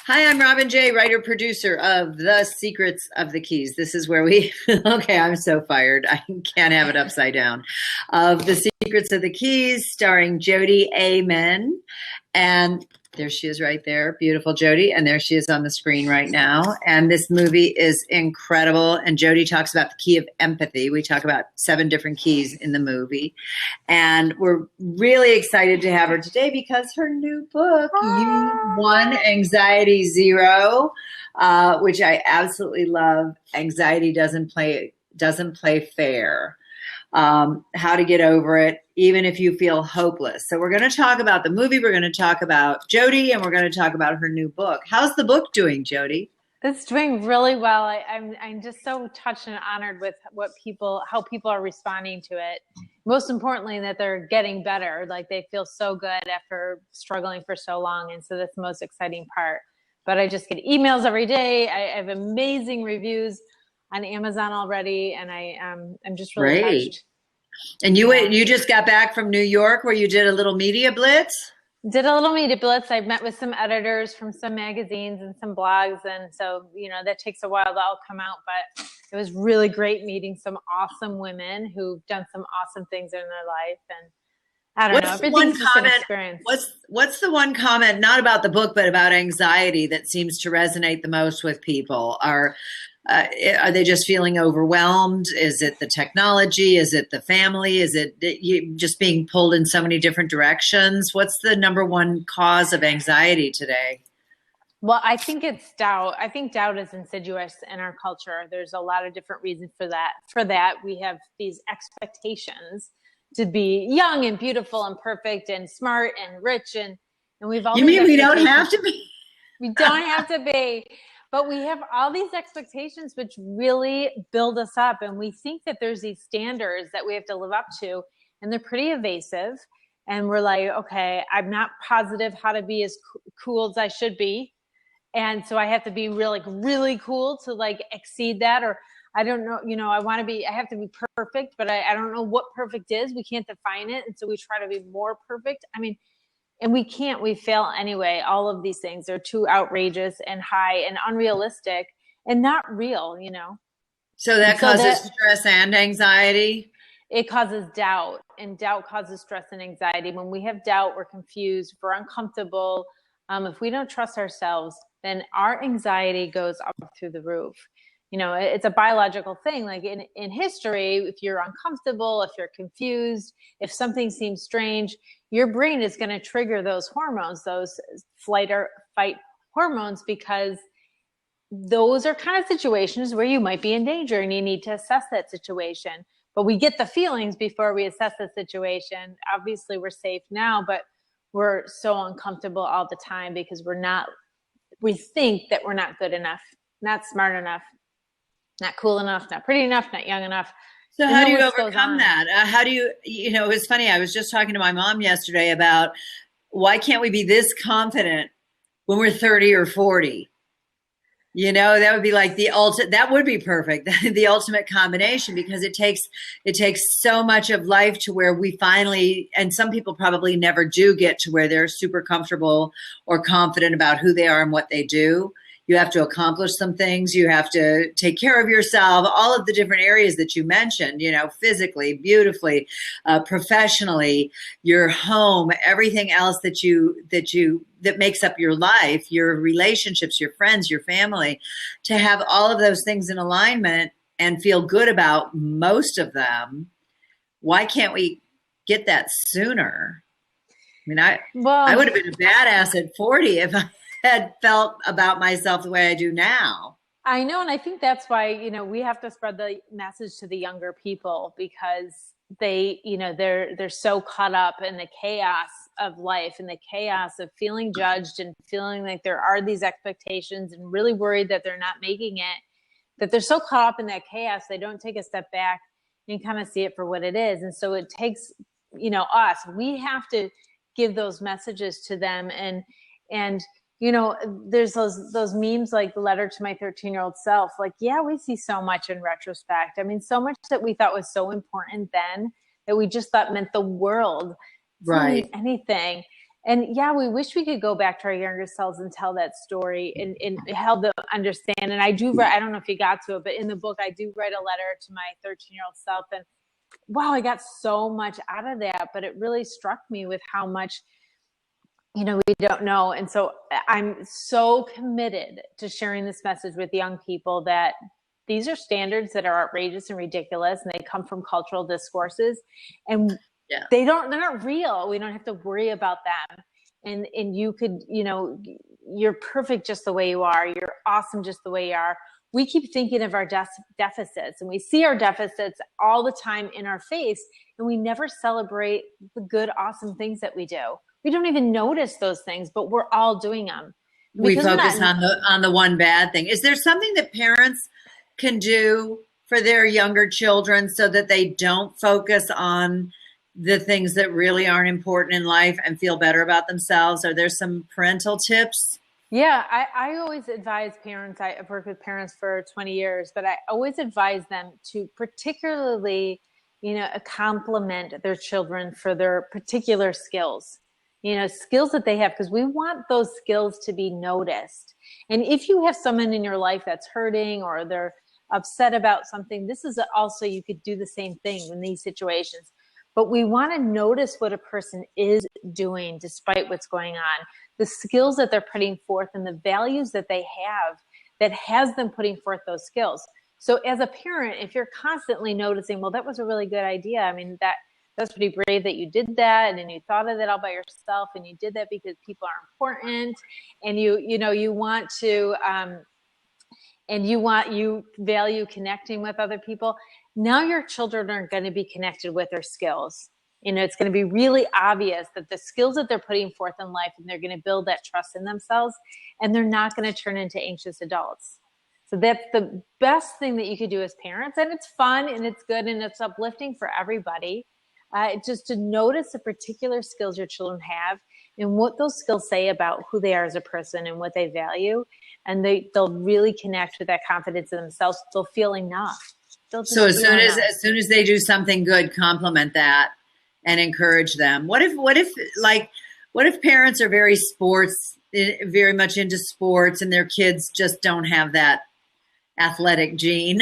Hi, I'm Robin J., writer producer of The Secrets of the Keys. This is where okay, I'm so fired. I can't have it upside down. Of The Secrets of the Keys, starring Jodi. Amen. And there she is right there. Beautiful Jodi. And there she is on the screen right now. And this movie is incredible. And Jodi talks about the key of empathy. We talk about 7 different keys in the movie. And we're really excited to have her today because her new book, You Won Anxiety Zero, which I absolutely love. Anxiety doesn't play fair. How to get over it, even if you feel hopeless. So we're going to talk about the movie. We're going to talk about Jodi, and we're going to talk about her new book. How's the book doing, Jodi? It's doing really well. I'm just so touched and honored with how people are responding to it. Most importantly, that they're getting better. Like they feel so good after struggling for so long. And so that's the most exciting part. But I just get emails every day. I have amazing reviews on Amazon already. And I'm just really touched. And you just got back from New York where you did a little media blitz? Did a little media blitz. I met with some editors from some magazines and some blogs. And so, that takes a while to all come out, but it was really great meeting some awesome women who've done some awesome things in their life. And I don't know, everything's just an experience. What's the one comment, not about the book, but about anxiety that seems to resonate the most with people? Are they just feeling overwhelmed? Is it the technology? Is it the family? Is it you just being pulled in so many different directions? What's the number one cause of anxiety today? Well, I think it's doubt. I think doubt is insidious in our culture. There's a lot of different reasons for that. For that, we have these expectations to be young and beautiful and perfect and smart and rich. And we've all. You mean we don't have to be? We don't have to be. But we have all these expectations which really build us up. And we think that there's these standards that we have to live up to. And they're pretty evasive. And we're like, okay, I'm not positive how to be as cool as I should be. And so I have to be really cool to exceed that. Or I don't know, I have to be perfect, but I don't know what perfect is. We can't define it. And so we try to be more perfect. And we can't, we fail anyway. All of these things are too outrageous and high and unrealistic and not real, So that causes stress and anxiety? It causes doubt, and doubt causes stress and anxiety. When we have doubt, we're confused, we're uncomfortable. If we don't trust ourselves, then our anxiety goes up through the roof. It's a biological thing. Like in history, if you're uncomfortable, if you're confused, if something seems strange, your brain is going to trigger those hormones, those flight or fight hormones, because those are kind of situations where you might be in danger and you need to assess that situation. But we get the feelings before we assess the situation. Obviously, we're safe now, but we're so uncomfortable all the time because we think that we're not good enough, not smart enough, not cool enough, not pretty enough, not young enough. So how do you overcome that? How do you, it was funny. I was just talking to my mom yesterday about why can't we be this confident when we're 30 or 40? That would be like that would be perfect. The ultimate combination, because it takes so much of life to where we finally, and some people probably never do get to where they're super comfortable or confident about who they are and what they do. You have to accomplish some things. You have to take care of yourself, all of the different areas that you mentioned, physically, beautifully, professionally, your home, everything else that makes up your life, your relationships, your friends, your family, to have all of those things in alignment and feel good about most of them. Why can't we get that sooner? I would have been a badass at 40 if I had felt about myself the way I do now. I know. And I think that's why, we have to spread the message to the younger people, because they're so caught up in the chaos of life and the chaos of feeling judged and feeling like there are these expectations and really worried that they're not making it, that they're so caught up in that chaos, they don't take a step back and kind of see it for what it is. And so it takes, us, we have to give those messages to them. And there's those memes like the letter to my 13-year-old self. Like, yeah, we see so much in retrospect. So much that we thought was so important then that we just thought meant the world. Right. Anything. And yeah, we wish we could go back to our younger selves and tell that story and help them understand. And I do write, I don't know if you got to it, but in the book, I do write a letter to my 13-year-old self. And wow, I got so much out of that, but it really struck me with how much, we don't know. And so I'm so committed to sharing this message with young people that these are standards that are outrageous and ridiculous, and they come from cultural discourses, and they're not real. We don't have to worry about them. And you could, you're perfect just the way you are. You're awesome just the way you are. We keep thinking of our deficits, and we see our deficits all the time in our face, and we never celebrate the good, awesome things that we do. We don't even notice those things, but we're all doing them. We focus on the one bad thing. Is there something that parents can do for their younger children so that they don't focus on the things that really aren't important in life and feel better about themselves? Are there some parental tips? Yeah, I always advise parents. I've worked with parents for 20 years, but I always advise them to particularly, compliment their children for their particular skills, skills that they have, because we want those skills to be noticed. And if you have someone in your life that's hurting or they're upset about something, this is also, you could do the same thing in these situations. But we want to notice what a person is doing despite what's going on, the skills that they're putting forth and the values that they have that has them putting forth those skills. So as a parent, if you're constantly noticing, well, that was a really good idea. I mean, that's pretty brave that you did that. And then you thought of it all by yourself, and you did that because people are important, and you want to, you value connecting with other people. Now your children are going to be connected with their skills. It's going to be really obvious that the skills that they're putting forth in life, and they're going to build that trust in themselves, and they're not going to turn into anxious adults. So that's the best thing that you could do as parents. And it's fun and it's good and it's uplifting for everybody. Just to notice the particular skills your children have and what those skills say about who they are as a person and what they value. And they'll really connect with that confidence in themselves. They'll feel enough. So as soon as they do something good, compliment that and encourage them. What if parents are very much into sports, and their kids just don't have that athletic gene,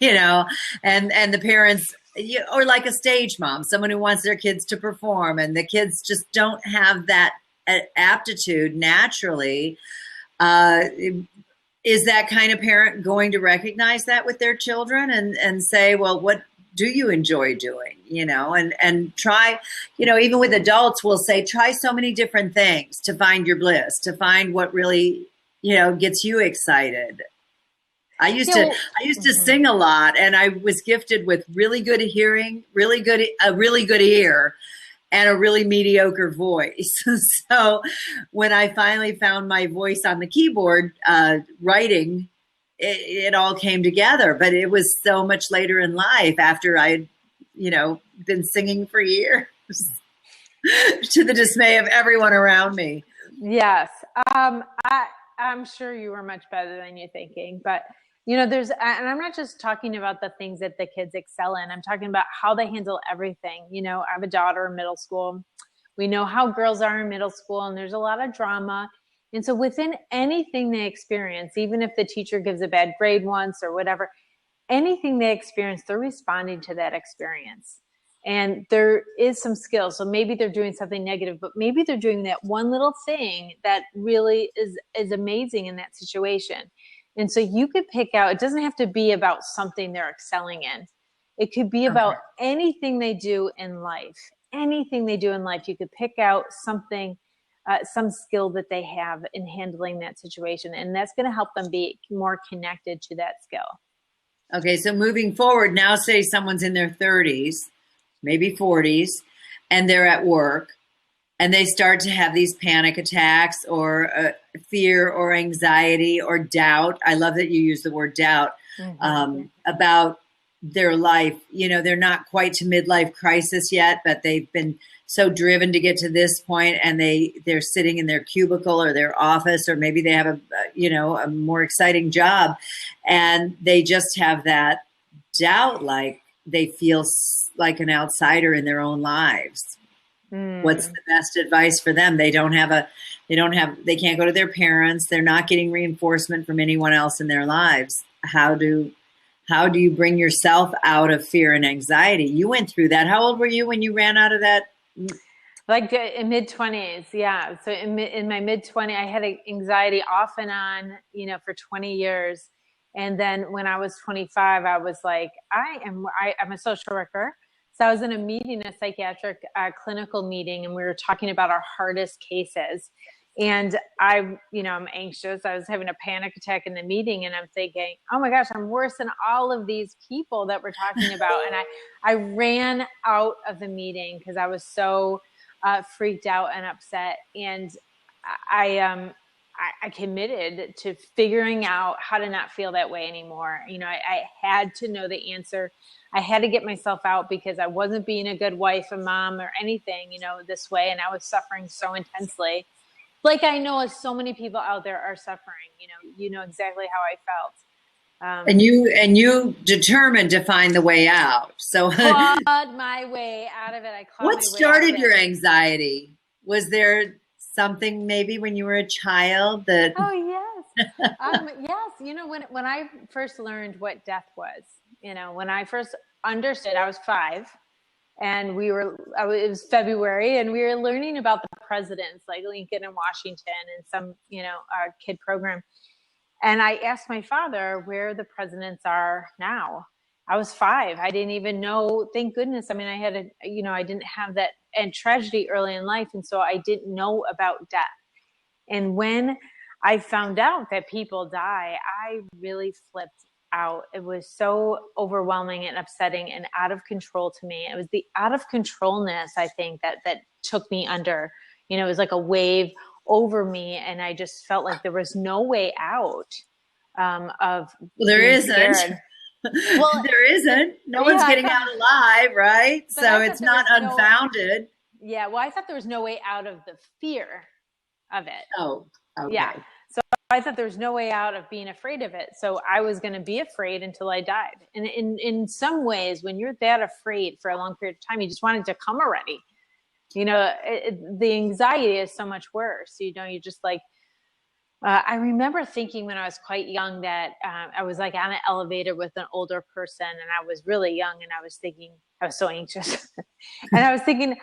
and the parents, or like a stage mom, someone who wants their kids to perform, and the kids just don't have that aptitude naturally. Is that kind of parent going to recognize that with their children and say, well, what do you enjoy doing? And try, even with adults, we'll say, try so many different things to find your bliss, to find what really, gets you excited. I used to sing a lot, and I was gifted with really good hearing, a really good ear, and a really mediocre voice. So when I finally found my voice on the keyboard, writing, it all came together. But it was so much later in life, after I'd, been singing for years, to the dismay of everyone around me. Yes. I'm sure you were much better than you're thinking, but and I'm not just talking about the things that the kids excel in. I'm talking about how they handle everything. I have a daughter in middle school. We know how girls are in middle school, and there's a lot of drama. And so within anything they experience, even if the teacher gives a bad grade once or whatever, anything they experience, they're responding to that experience. And there is some skill. So maybe they're doing something negative, but maybe they're doing that one little thing that really is amazing in that situation. And so you could pick out, it doesn't have to be about something they're excelling in. It could be about anything they do in life. Anything they do in life, you could pick out something, some skill that they have in handling that situation. And that's going to help them be more connected to that skill. Okay, so moving forward, now say someone's in their 30s, maybe 40s, and they're at work, and they start to have these panic attacks or fear or anxiety or doubt. I love that you use the word doubt about their life. They're not quite to midlife crisis yet, but they've been so driven to get to this point, and they're sitting in their cubicle or their office, or maybe they have a more exciting job, and they just have that doubt, like they feel like an outsider in their own lives. What's the best advice for them? They can't go to their parents. They're not getting reinforcement from anyone else in their lives. How do you bring yourself out of fear and anxiety? You went through that. How old were you when you ran out of that? Like in mid-20s. Yeah. So in my mid-20s, I had anxiety off and on, for 20 years. And then when I was 25, I was like, I'm a social worker. So I was in a meeting, a psychiatric clinical meeting, and we were talking about our hardest cases. And I'm anxious. I was having a panic attack in the meeting, and I'm thinking, oh my gosh, I'm worse than all of these people that we're talking about. And I ran out of the meeting because I was so freaked out and upset. And I committed to figuring out how to not feel that way anymore. I had to know the answer. I had to get myself out because I wasn't being a good wife and mom or anything, this way. And I was suffering so intensely. Like I know so many people out there are suffering, you know exactly how I felt. And you determined to find the way out. So clawed my way out of it. What started your anxiety? Was there something maybe when you were a child that? Oh yes, yes. When I first learned what death was, when I first understood, I was 5. And it was February, and we were learning about the presidents like Lincoln and Washington and some, kid program. And I asked my father where the presidents are now. I was 5. I didn't even know, thank goodness. I mean, I didn't have that and tragedy early in life. And so I didn't know about death. And when I found out that people die, I really flipped out. It was so overwhelming and upsetting and out of control to me. It was the out of controlness, I think, that took me under. It was like a wave over me, and I just felt like there was no way out of. Well, there isn't. Well, there isn't. No one's getting out alive, right? So it's not unfounded. Yeah. Well, I thought there was no way out of the fear of it. Oh, okay. Yeah. So I thought there was no way out of being afraid of it. So I was going to be afraid until I died. And in some ways, when you're that afraid for a long period of time, you just want it to come already. The anxiety is so much worse. You just like, I remember thinking when I was quite young that I was like on an elevator with an older person, and I was really young, and I was thinking, I was so anxious. And I was thinking,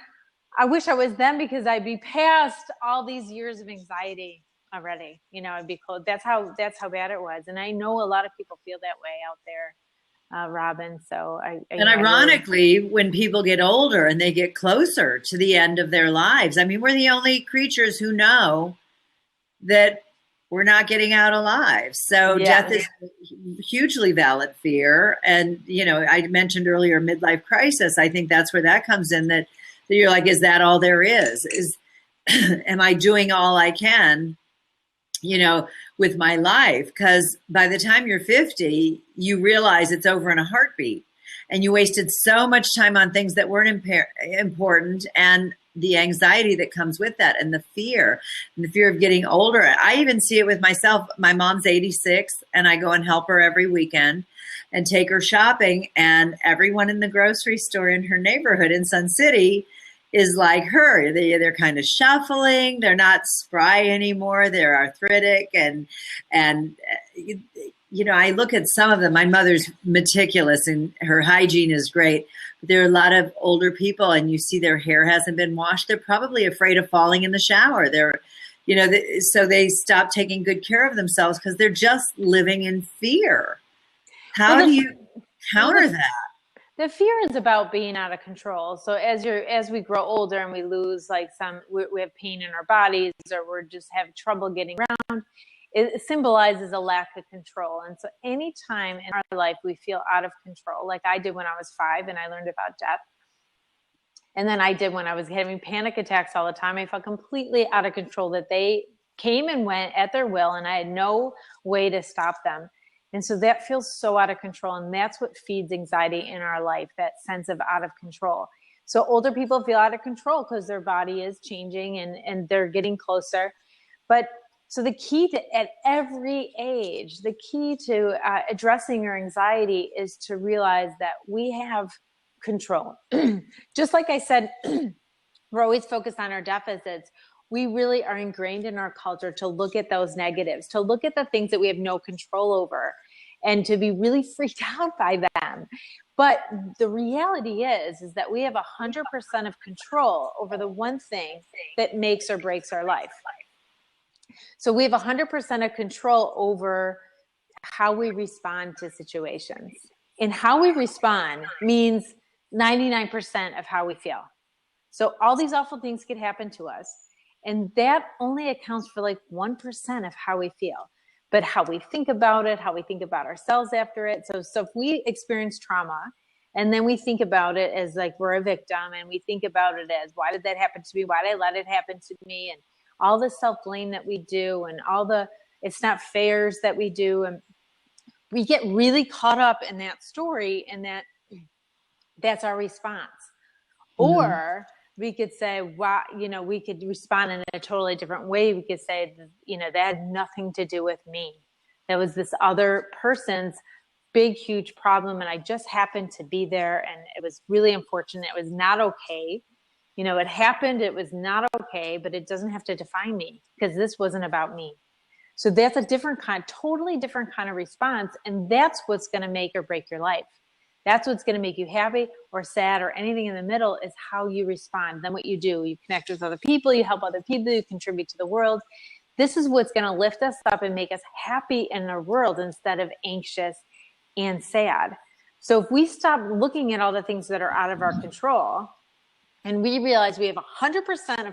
I wish I was them because I'd be past all these years of anxiety already. I'd be close. That's how bad it was. And I know a lot of people feel that way out there, Robin. So ironically, when people get older and they get closer to the end of their lives, I mean, we're the only creatures who know that we're not getting out alive. So death is a hugely valid fear. And, I mentioned earlier, midlife crisis. I think that's where that comes in, that you're like, is that all there is? Am I doing all I can, with my life? Because by the time you're 50, you realize it's over in a heartbeat, and you wasted so much time on things that weren't important, and the anxiety that comes with that, and the fear of getting older. I even see it with myself. My mom's 86, and I go and help her every weekend and take her shopping, and everyone in the grocery store in her neighborhood in Sun City is like her. They're kind of shuffling. They're not spry anymore. They're arthritic. And I look at some of them. My mother's meticulous and her hygiene is great. But there are a lot of older people, and you see their hair hasn't been washed. They're probably afraid of falling in the shower. So they stop taking good care of themselves because they're just living in fear. How do you counter that? The fear is about being out of control. So as we grow older and we lose we have pain in our bodies, or we're just having trouble getting around, it symbolizes a lack of control. And so anytime in our life we feel out of control, like I did when I was 5 and I learned about death. And then I did when I was having panic attacks all the time. I felt completely out of control, that they came and went at their will and I had no way to stop them. And so that feels so out of control. And that's what feeds anxiety in our life, that sense of out of control. So older people feel out of control because their body is changing and they're getting closer. But so the key to, at every age, the key to addressing your anxiety is to realize that we have control. Just like I said we're always focused on our deficits. We really are ingrained in our culture to look at those negatives, to look at the things that we have no control over, and to be really freaked out by them. But the reality is that we have 100% of control over the one thing that makes or breaks our life. So we have 100% of control over how we respond to situations. And how we respond means 99% of how we feel. So all these awful things could happen to us. And that only accounts for like 1% of how we feel. But how we think about it, how we think about ourselves after it. So if we experience trauma and then we think about it as like we're a victim, and we think about it as, why did that happen to me? Why did I let it happen to me? And all the self-blame that we do, and all the it's not fairs that we do. And we get really caught up in that story, and that's our response. Mm-hmm. Or we could say, wow, we could respond in a totally different way. We could say, that had nothing to do with me. That was this other person's big, huge problem. And I just happened to be there. And it was really unfortunate. It was not okay. It happened. It was not okay, but it doesn't have to define me, because this wasn't about me. So that's a totally different kind of response. And that's what's going to make or break your life. That's what's going to make you happy or sad or anything in the middle, is how you respond. Then what you do, you connect with other people, you help other people, you contribute to the world. This is what's going to lift us up and make us happy in the world instead of anxious and sad. So if we stop looking at all the things that are out of our control, and we realize we have 100%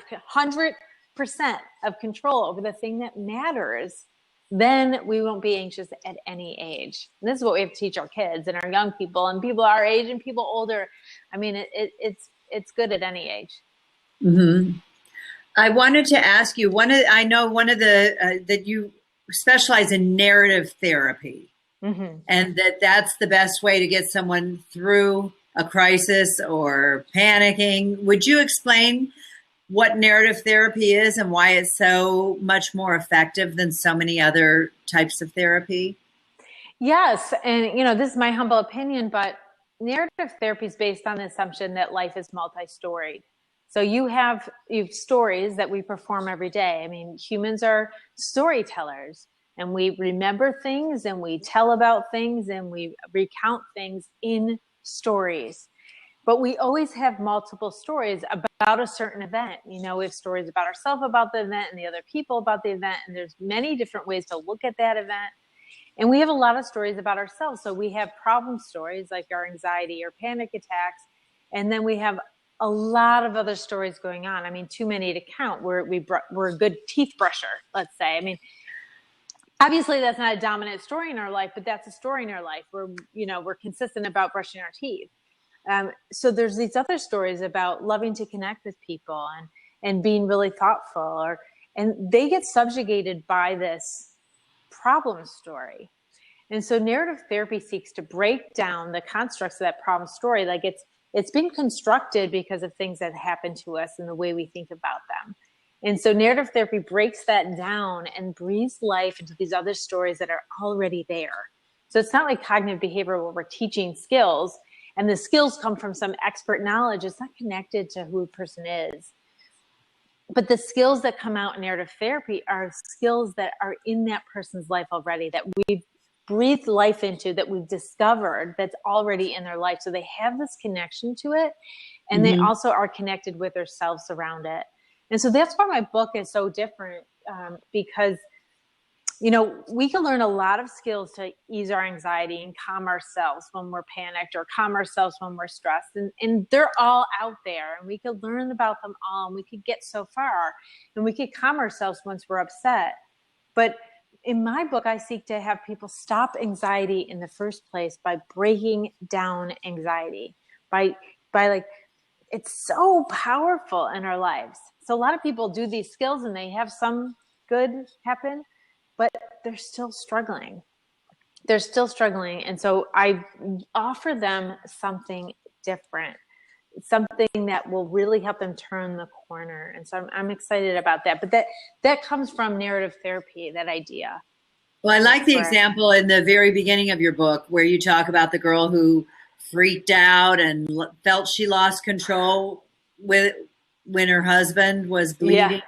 of control over the thing that matters, then we won't be anxious at any age. And this is what we have to teach our kids and our young people and people our age and people older. I mean, it's good at any age. Mm-hmm. I wanted to ask you, I know that you specialize in narrative therapy, mm-hmm. and that's the best way to get someone through a crisis or panicking. Would you explain what narrative therapy is and why it's so much more effective than so many other types of therapy? Yes. And, this is my humble opinion, but narrative therapy is based on the assumption that life is multi-storied. So you have stories that we perform every day. I mean, humans are storytellers, and we remember things, and we tell about things, and we recount things in stories. But we always have multiple stories about a certain event. We have stories about ourselves about the event, and the other people about the event. And there's many different ways to look at that event. And we have a lot of stories about ourselves. So we have problem stories like our anxiety or panic attacks. And then we have a lot of other stories going on. I mean, too many to count. We're a good teeth brusher, let's say. I mean, obviously that's not a dominant story in our life, but that's a story in our life. We're consistent about brushing our teeth. So there's these other stories about loving to connect with people and being really thoughtful, and they get subjugated by this problem story. And so narrative therapy seeks to break down the constructs of that problem story. Like it's been constructed because of things that happen to us and the way we think about them. And so narrative therapy breaks that down and breathes life into these other stories that are already there. So it's not like cognitive behavior where we're teaching skills and the skills come from some expert knowledge. It's not connected to who a person is. But the skills that come out in narrative therapy are skills that are in that person's life already, that we've breathed life into, that we've discovered that's already in their life. So they have this connection to it, and mm-hmm. they also are connected with themselves around it. And so that's why my book is so different, because we can learn a lot of skills to ease our anxiety and calm ourselves when we're panicked, or calm ourselves when we're stressed. And they're all out there, and we could learn about them all, and we could get so far, and we could calm ourselves once we're upset. But in my book, I seek to have people stop anxiety in the first place by breaking down anxiety, by it's so powerful in our lives. So a lot of people do these skills and they have some good happen, but they're still struggling. And so I offer them something different, something that will really help them turn the corner. And so I'm excited about that. But that comes from narrative therapy, that idea. Well, I like the example in the very beginning of your book where you talk about the girl who freaked out and felt she lost control when her husband was bleeding? Yeah.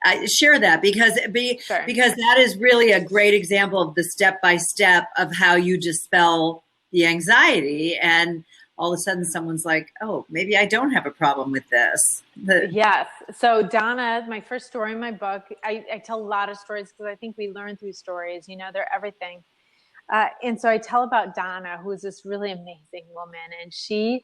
I share that because that is really a great example of the step-by-step of how you dispel the anxiety, and all of a sudden someone's like, oh, maybe I don't have a problem with this. Yes. So Donna, my first story in my book, I tell a lot of stories because I think we learn through stories, they're everything. And so I tell about Donna, who is this really amazing woman. And she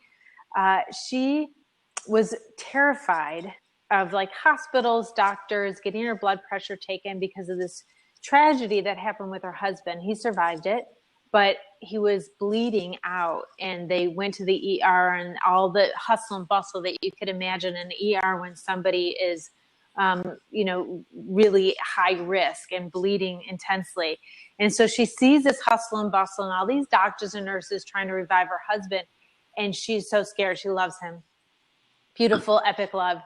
was terrified of like hospitals, doctors, getting her blood pressure taken because of this tragedy that happened with her husband. He survived it, but he was bleeding out, and they went to the ER, and all the hustle and bustle that you could imagine in the ER when somebody is, really high risk and bleeding intensely. And so she sees this hustle and bustle and all these doctors and nurses trying to revive her husband. And she's so scared. She loves him. Beautiful, epic love.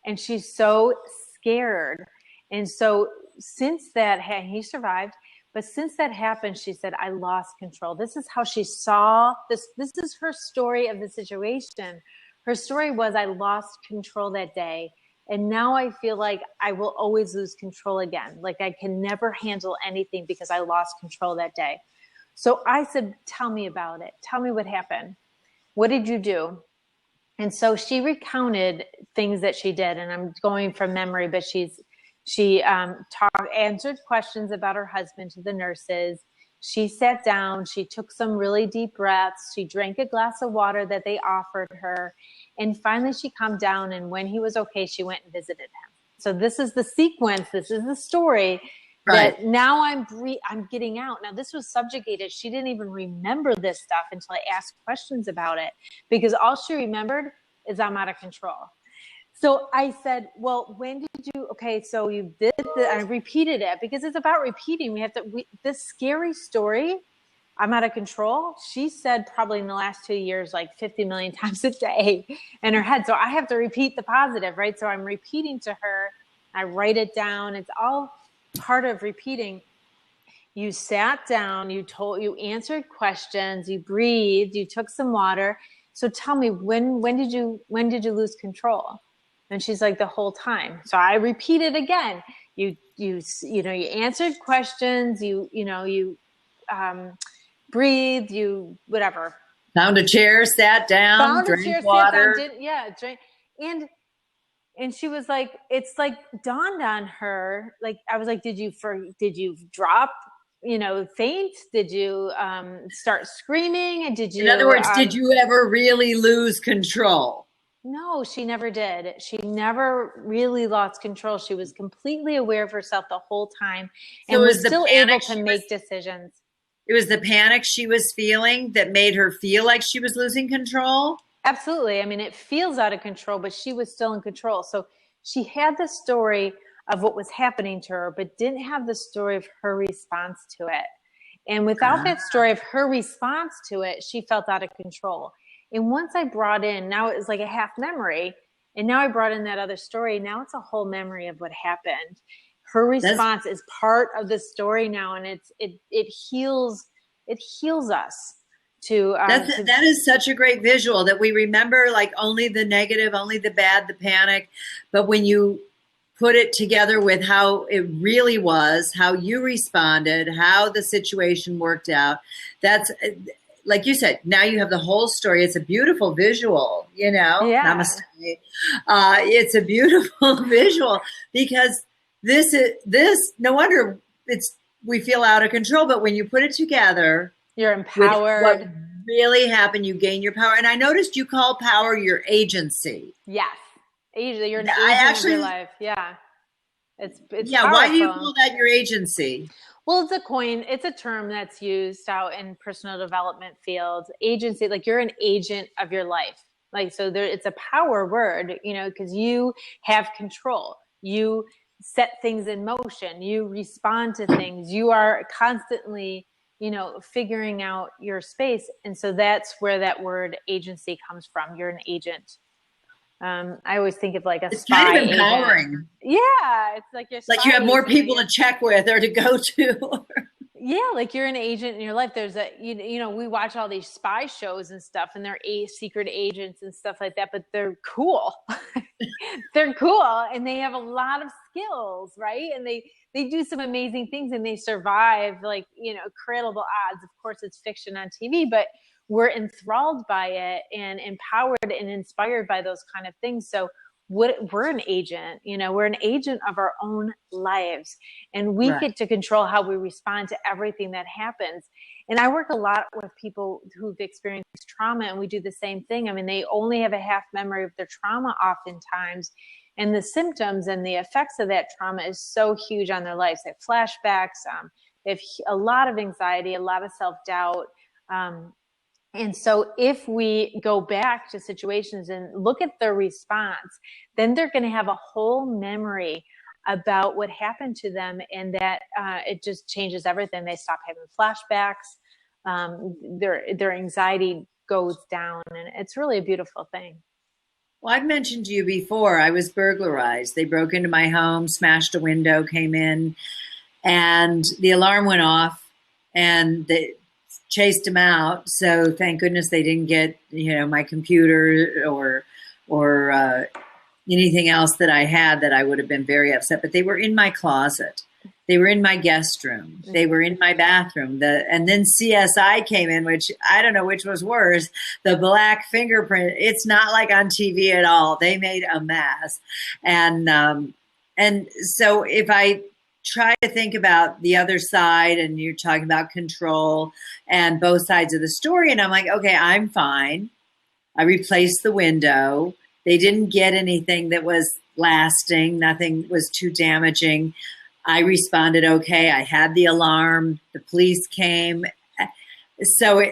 And she's so scared. And so since that, he survived. But since that happened, she said, I lost control. This is how she saw this. This is her story of the situation. Her story was, I lost control that day. And now I feel like I will always lose control again. Like I can never handle anything because I lost control that day. So I said, tell me about it. Tell me what happened. What did you do? And so she recounted things that she did. And I'm going from memory, but she answered questions about her husband to the nurses. She sat down, she took some really deep breaths. She drank a glass of water that they offered her. And finally she calmed down. And when he was okay, she went and visited him. So this is the sequence. This is the story. Right. That now I'm getting out. Now this was subjugated. She didn't even remember this stuff until I asked questions about it, because all she remembered is I'm out of control. So I said, well, when did you, okay, so you did I repeated it because it's about repeating. This scary story, I'm out of control. She said probably in the last 2 years, like 50 million times a day in her head. So I have to repeat the positive, right? So I'm repeating to her, I write it down. It's all part of repeating. You sat down, you answered questions, you breathed, you took some water. So tell me, when did you lose control? And she's like, the whole time. So I repeated again. You answered questions, you breathed, you whatever. Found a chair, sat down, drank water. Drank. And she was like, it's like dawned on her. Like, I was like, did you drop, faint? Did you start screaming? And did you, in other words, did you ever really lose control? No, she never did. She never really lost control. She was completely aware of herself the whole time and was still able to make decisions. It was the panic she was feeling that made her feel like she was losing control? Absolutely. I mean, it feels out of control, but she was still in control. So she had the story of what was happening to her, but didn't have the story of her response to it. And without that story of her response to it, she felt out of control. And once I brought in, now it was like a half memory, and now I brought in that other story. Now it's a whole memory of what happened. Her response is part of the story now, and it heals us. That is such a great visual that we remember, like only the negative, only the bad, the panic. But when you put it together with how it really was, how you responded, how the situation worked out, that's like you said, now you have the whole story. It's a beautiful visual, Yeah. Namaste. It's a beautiful visual because this, no wonder we feel out of control, but when you put it together, you're empowered. What really happened, you gain your power. And I noticed you call power your agency. Yes. You're an agent of your life. Yeah. It's powerful. Why do you call that your agency? Well, it's a term that's used out in personal development fields. Agency, like you're an agent of your life. Like, so it's a power word, because you have control. You set things in motion. You respond to things. You are constantly, figuring out your space. And so that's where that word agency comes from. You're an agent. I always think of like a spy kind of empowering. Agent. Yeah. It's like you're like you have more people to check with or to go to. Yeah, like you're an agent in your life. There's you know, we watch all these spy shows and stuff, and they're secret agents and stuff like that, but they're cool. They're cool, and they have a lot of skills, right? And they do some amazing things, and they survive, like, you know, incredible odds. Of course, it's fiction on TV, but we're enthralled by it and empowered and inspired by those kind of things. So we're an agent, you know, we're an agent of our own lives, and we get to control how we respond to everything that happens. And I work a lot with people who've experienced trauma, and we do the same thing. I mean, they only have a half memory of their trauma oftentimes, and the symptoms and the effects of that trauma is so huge on their lives. They have flashbacks, they have a lot of anxiety, a lot of self-doubt. And so if we go back to situations and look at their response, then they're going to have a whole memory about what happened to them, and that it just changes everything. They stop having flashbacks. Their anxiety goes down, and it's really a beautiful thing. Well, I've mentioned to you before, I was burglarized. They broke into my home, smashed a window, came in, and the alarm went off, and they chased them out. So thank goodness they didn't get, you know, my computer or anything else that I had that I would have been very upset. But they were in my closet. They were in my guest room. They were in my bathroom. And then CSI came in, which I don't know which was worse. The black fingerprint. It's not like on TV at all. They made a mess. And so if I try to think about the other side, and you're talking about control and both sides of the story, and I'm like, okay, I'm fine. I replaced the window. They didn't get anything that was lasting. Nothing was too damaging. I responded okay. I had the alarm. The police came. So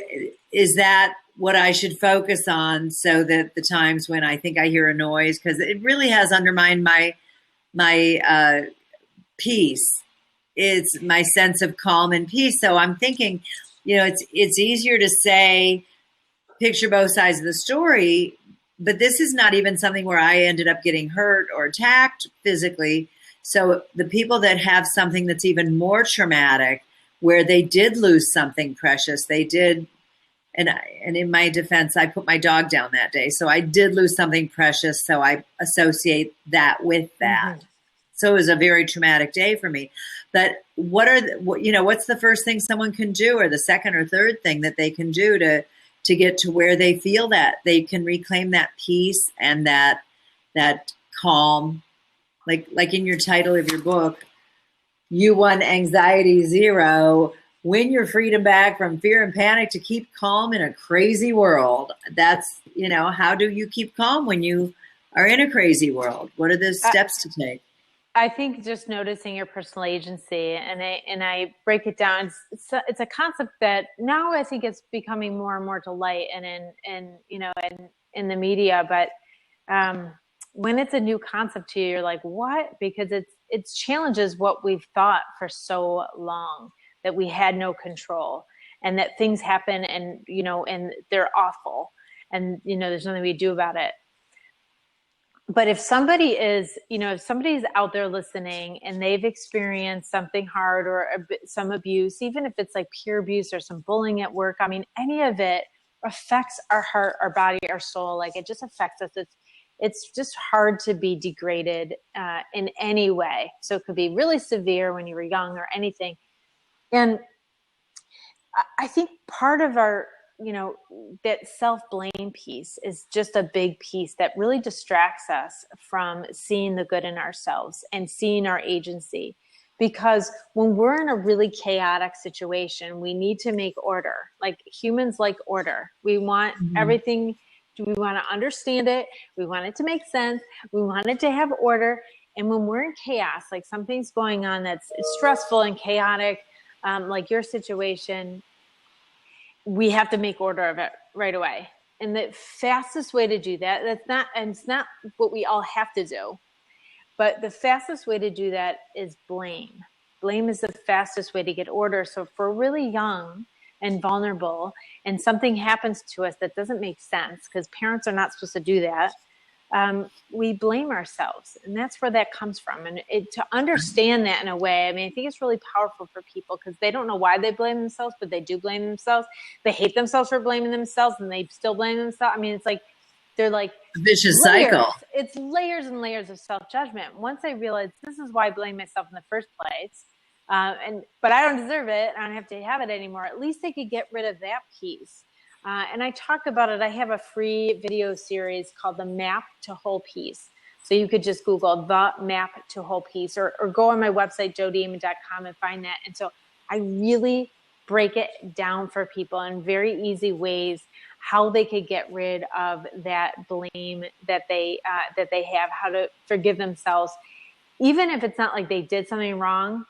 is that what I should focus on, so that the times when I think I hear a noise, because it really has undermined my peace. It's my sense of calm and peace. So I'm thinking, you know, it's easier to say, picture both sides of the story, but this is not even something where I ended up getting hurt or attacked physically. So the people that have something that's even more traumatic, where they did lose something precious, they did, and in my defense, I put my dog down that day. So I did lose something precious. So I associate that with that. Mm-hmm. So it was a very traumatic day for me. But what's the first thing someone can do, or the second or third thing that they can do to get to where they feel that they can reclaim that peace and that calm, like in your title of your book, You Won Anxiety Zero, win your freedom back from fear and panic to keep calm in a crazy world. That's, how do you keep calm when you are in a crazy world? What are the steps to take? I think just noticing your personal agency, and I break it down. It's a concept that now I think it's becoming more and more to light and in the media. But when it's a new concept to you, you're like, what? Because it challenges what we've thought for so long, that we had no control, and that things happen, and and they're awful, and there's nothing we do about it. But if somebody is, if somebody's out there listening and they've experienced something hard or some abuse, even if it's like peer abuse or some bullying at work, I mean, any of it affects our heart, our body, our soul. Like, it just affects us. It's just hard to be degraded in any way. So it could be really severe when you were young or anything. And I think part of our, that self-blame piece is just a big piece that really distracts us from seeing the good in ourselves and seeing our agency. Because when we're in a really chaotic situation, we need to make order. Like, humans like order. We want everything. We want to understand it. We want it to make sense. We want it to have order. And when we're in chaos, like something's going on that's stressful and chaotic, like your situation, we have to make order of it right away. And the fastest way to do that, it's not what we all have to do, but the fastest way to do that is blame. Blame is the fastest way to get order. So if we're really young and vulnerable and something happens to us that doesn't make sense, because parents are not supposed to do that, we blame ourselves, and that's where that comes from. And to understand that in a way, I mean, I think it's really powerful for people because they don't know why they blame themselves, but they do blame themselves. They hate themselves for blaming themselves, and they still blame themselves. I mean, it's like they're like vicious layers. cycle. It's layers and layers of self-judgment. Once I realize this is why I blame myself in the first place, but I don't deserve it, I don't have to have it anymore. At least I could get rid of that piece. And I talk about it. I have a free video series called The Map to Whole Peace. So you could just Google The Map to Whole Peace or go on my website, jodiamond.com, and find that. And so I really break it down for people in very easy ways, how they could get rid of that blame that they have, how to forgive themselves, even if it's not like they did something wrong,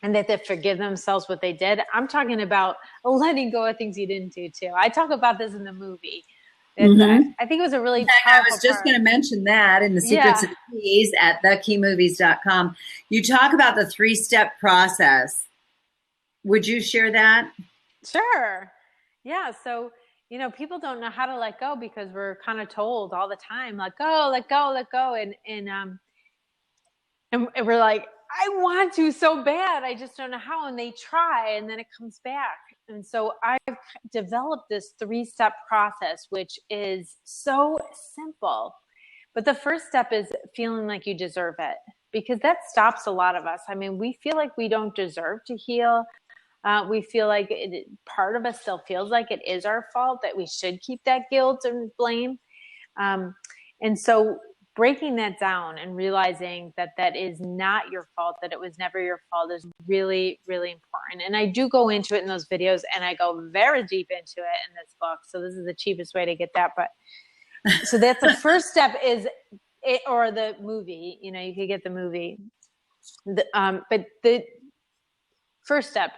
and that they forgive themselves what they did. I'm talking about letting go of things you didn't do too. I talk about this in the movie. I think it was a really powerful I was just going to mention that in the Secrets of the Keys at thekeymovies.com. You talk about the 3-step process. Would you share that? Sure. Yeah. So, people don't know how to let go because we're kind of told all the time, let go, let go, let go. And we're like, I want to so bad. I just don't know how. And they try, and then it comes back. And so I've developed this 3-step process, which is so simple. But the first step is feeling like you deserve it, because that stops a lot of us. I mean, we feel like we don't deserve to heal. We feel like part of us still feels like it is our fault, that we should keep that guilt and blame. And so breaking that down and realizing that that is not your fault, that it was never your fault, is really, really important. And I do go into it in those videos, and I go very deep into it in this book. So this is the cheapest way to get that. But so that's the first step is it, or the movie, you could get the movie. But the first step,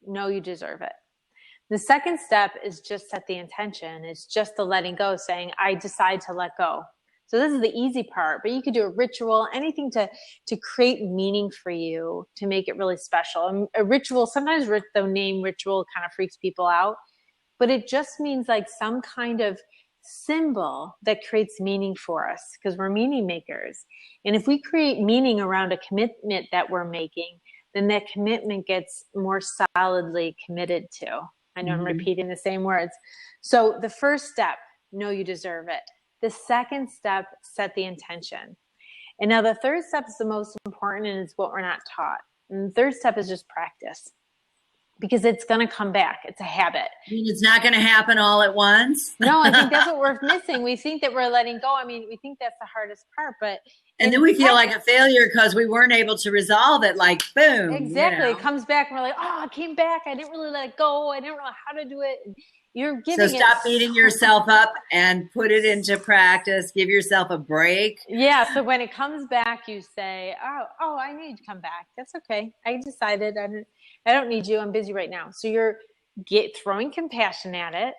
know you deserve it. The second step is just set the intention. It's just the letting go, saying, I decide to let go. So this is the easy part, but you could do a ritual, anything to create meaning for you, to make it really special. And a ritual, sometimes the name ritual kind of freaks people out, but it just means like some kind of symbol that creates meaning for us, because we're meaning makers. And if we create meaning around a commitment that we're making, then that commitment gets more solidly committed to. I know I'm repeating the same words. So the first step, know you deserve it. The second step, set the intention. And now the third step is the most important, and it's what we're not taught. And the third step is just practice, because it's going to come back. It's a habit. It's not going to happen all at once. No, I think that's what we're missing. We think that we're letting go. I mean, we think that's the hardest part, but. And then we feel like a failure because we weren't able to resolve it, like, boom. Exactly. It comes back and we're like, oh, it came back. I didn't really let it go. I didn't know how to do it. And you're giving So stop beating yourself up and put it into practice. Give yourself a break. Yeah. So when it comes back, you say, oh, I need to come back. That's okay. I decided I don't need you. I'm busy right now. So you're throwing compassion at it,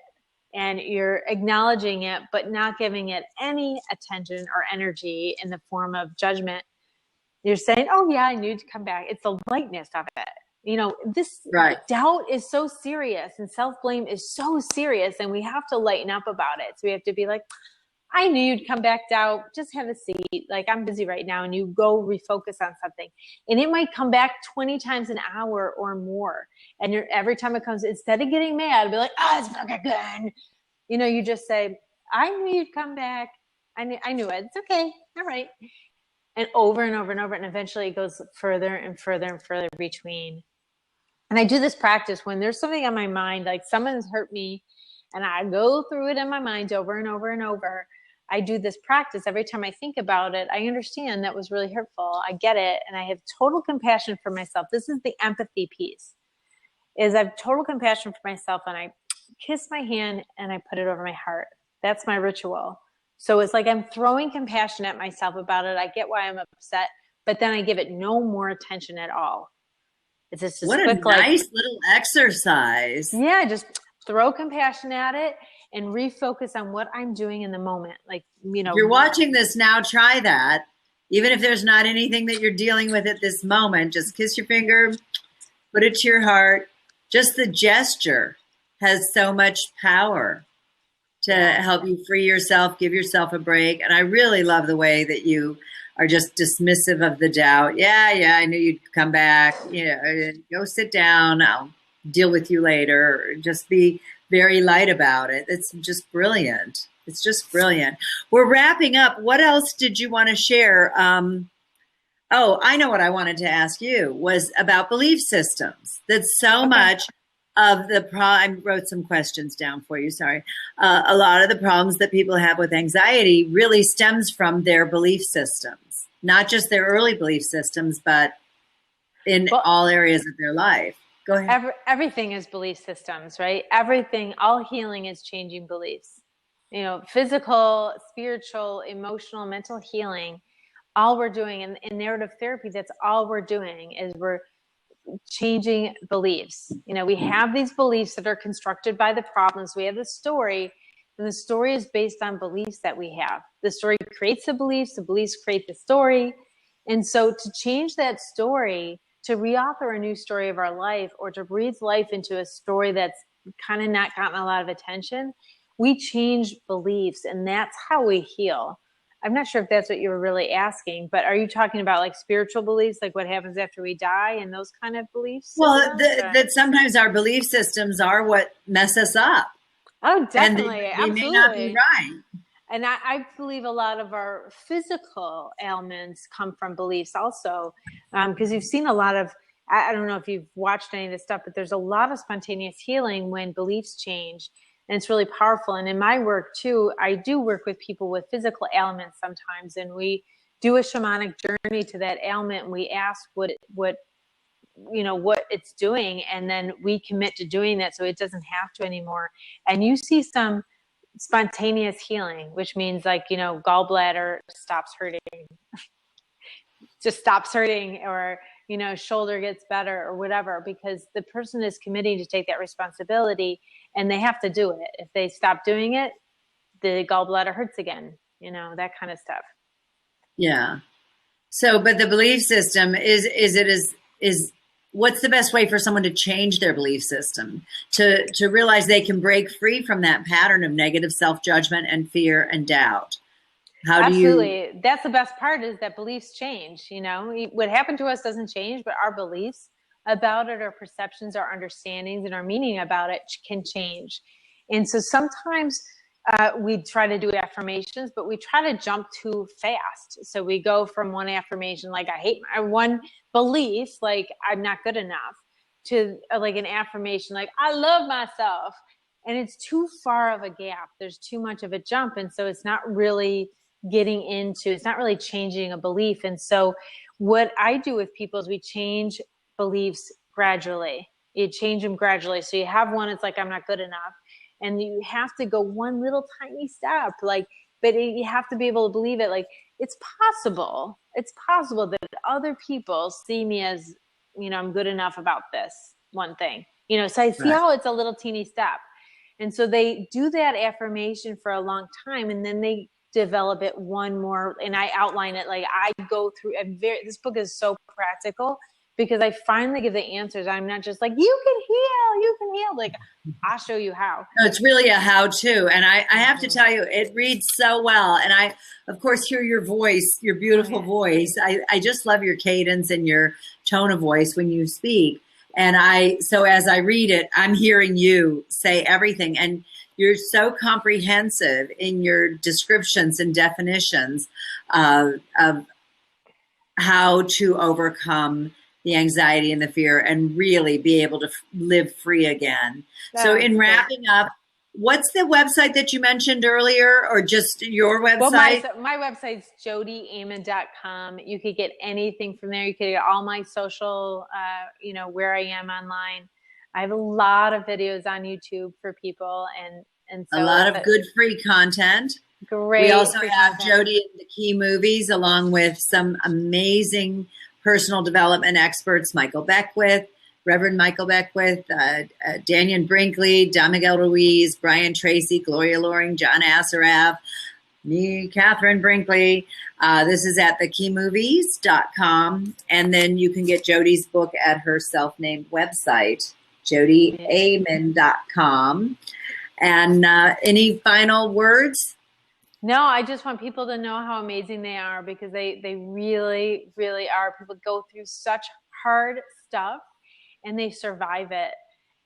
and you're acknowledging it, but not giving it any attention or energy in the form of judgment. You're saying, oh yeah, I need to come back. It's the lightness of it. This doubt is so serious, and self-blame is so serious, and we have to lighten up about it. So we have to be like, I knew you'd come back, doubt. Just have a seat. Like, I'm busy right now. And you go refocus on something. And it might come back 20 times an hour or more. And every time it comes, instead of getting mad, be like, oh, it's back again. You just say, I knew you'd come back. I knew it. It's okay. All right. And over and over and over. And eventually it goes further and further and further between. And I do this practice when there's something on my mind, like someone's hurt me, and I go through it in my mind over and over and over. I do this practice. Every time I think about it, I understand that was really hurtful. I get it. And I have total compassion for myself. This is the empathy piece, is I have total compassion for myself, and I kiss my hand and I put it over my heart. That's my ritual. So it's like I'm throwing compassion at myself about it. I get why I'm upset, but then I give it no more attention at all. It's just what a nice little exercise. Yeah, just throw compassion at it and refocus on what I'm doing in the moment. Like, you're watching this now, try that. Even if there's not anything that you're dealing with at this moment, just kiss your finger, put it to your heart. Just the gesture has so much power to help you free yourself, give yourself a break. And I really love the way that you are just dismissive of the doubt. Yeah, I knew you'd come back. Go sit down. I'll deal with you later. Just be very light about it. It's just brilliant. It's just brilliant. We're wrapping up. What else did you want to share? I know what I wanted to ask you was about belief systems. That's so much of the I wrote some questions down for you. Sorry. A lot of the problems that people have with anxiety really stems from their belief systems, not just their early belief systems, but in all areas of their life. Go ahead. Everything is belief systems, right? Everything, all healing is changing beliefs. Physical, spiritual, emotional, mental healing. All we're doing in narrative therapy, that's all we're doing is we're changing beliefs. We have these beliefs that are constructed by the problems. We have the story, and the story is based on beliefs that we have. The story creates the beliefs create the story. And so to change that story, to reauthor a new story of our life, or to breathe life into a story that's kind of not gotten a lot of attention, we change beliefs, and that's how we heal. I'm not sure if that's what you were really asking, but are you talking about like spiritual beliefs, like what happens after we die and those kind of beliefs? Well, that sometimes our belief systems are what mess us up. Oh, definitely. And they may not be right. And I believe a lot of our physical ailments come from beliefs also, because you've seen a lot of, I don't know if you've watched any of this stuff, but there's a lot of spontaneous healing when beliefs change. And it's really powerful. And in my work too, I do work with people with physical ailments sometimes. And we do a shamanic journey to that ailment. And we ask what it's doing. And then we commit to doing that so it doesn't have to anymore. And you see some spontaneous healing, which means gallbladder stops hurting, just stops hurting, or, shoulder gets better or whatever, because the person is committing to take that responsibility. And they have to do it. If they stop doing it, the gallbladder hurts again, that kind of stuff. Yeah. So, but the belief system is what's the best way for someone to change their belief system, to realize they can break free from that pattern of negative self-judgment and fear and doubt? Absolutely. That's the best part, is that beliefs change. What happened to us doesn't change, but our beliefs about it, our perceptions, our understandings, and our meaning about it can change. And so sometimes we try to do affirmations, but we try to jump too fast. So we go from one affirmation, like I hate my one belief, like I'm not good enough, to like an affirmation, like I love myself. And it's too far of a gap. There's too much of a jump. And so it's not really it's not really changing a belief. And so what I do with people is we change beliefs gradually. You change them gradually. So you have one, it's like, I'm not good enough. And you have to go one little tiny step, but you have to be able to believe it. Like, it's possible. It's possible that other people see me as, I'm good enough about this one thing, so I see how it's a little teeny step. And so they do that affirmation for a long time, and then they develop it one more, and I outline it. Like, I go through this book is so practical, because I finally give the answers. I'm not just like, you can heal. Like, I'll show you how. No, it's really a how-to. And I have to tell you, it reads so well. And I, of course, hear your voice, your beautiful voice. I just love your cadence and your tone of voice when you speak. And so as I read it, I'm hearing you say everything. And you're so comprehensive in your descriptions and definitions of how to overcome the anxiety and the fear and really be able to live free again. So in wrapping up, what's the website that you mentioned earlier, or just your website? Well, my website's jodiamon.com. You could get anything from there. You could get all my social, where I am online. I have a lot of videos on YouTube for people, and so a lot of good free content. Great. We also have Jodi in the Key Movies, along with some amazing personal development experts, Reverend Michael Beckwith, Daniel Brinkley, Don Miguel Ruiz, Brian Tracy, Gloria Loring, John Assaraf, me, Catherine Brinkley. This is at thekeymovies.com. And then you can get Jodi's book at her self-named website, jodiamon.com. And any final words? No, I just want people to know how amazing they are, because they really, really are. People go through such hard stuff and they survive it.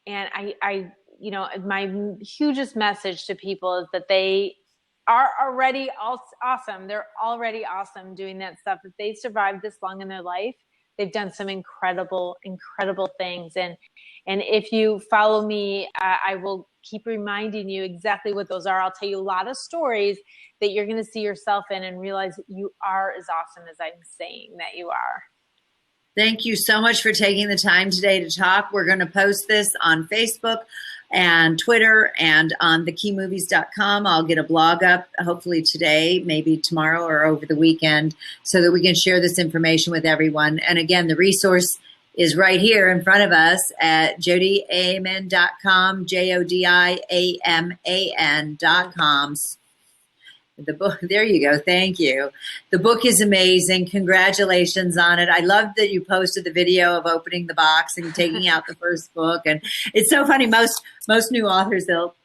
And I my hugest message to people is that they are already awesome. They're already awesome doing that stuff. If they survived this long in their life, they've done some incredible, incredible things. And if you follow me, I will keep reminding you exactly what those are. I'll tell you a lot of stories that you're going to see yourself in and realize that you are as awesome as I'm saying that you are. Thank you so much for taking the time today to talk. We're going to post this on Facebook and Twitter and on thekeymovies.com. I'll get a blog up hopefully today, maybe tomorrow or over the weekend, so that we can share this information with everyone. And again, the resource is right here in front of us at jodiaman.com, jodiaman.com. The book, there you go. Thank you. The book is amazing. Congratulations on it. I love that you posted the video of opening the box and taking out the first book. And it's so funny. Most new authors, they'll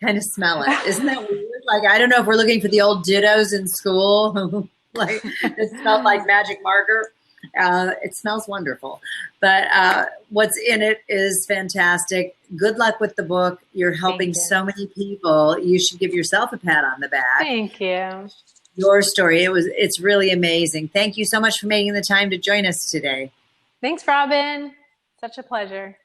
kind of smell it. Isn't that weird? Like, I don't know if we're looking for the old dittos in school, like it smelled like magic marker. It smells wonderful, but what's in it is fantastic. Good luck with the book. You're helping so many people. You should give yourself a pat on the back. Thank you. Your story, it's really amazing. Thank you so much for making the time to join us today. Thanks, Robin. Such a pleasure.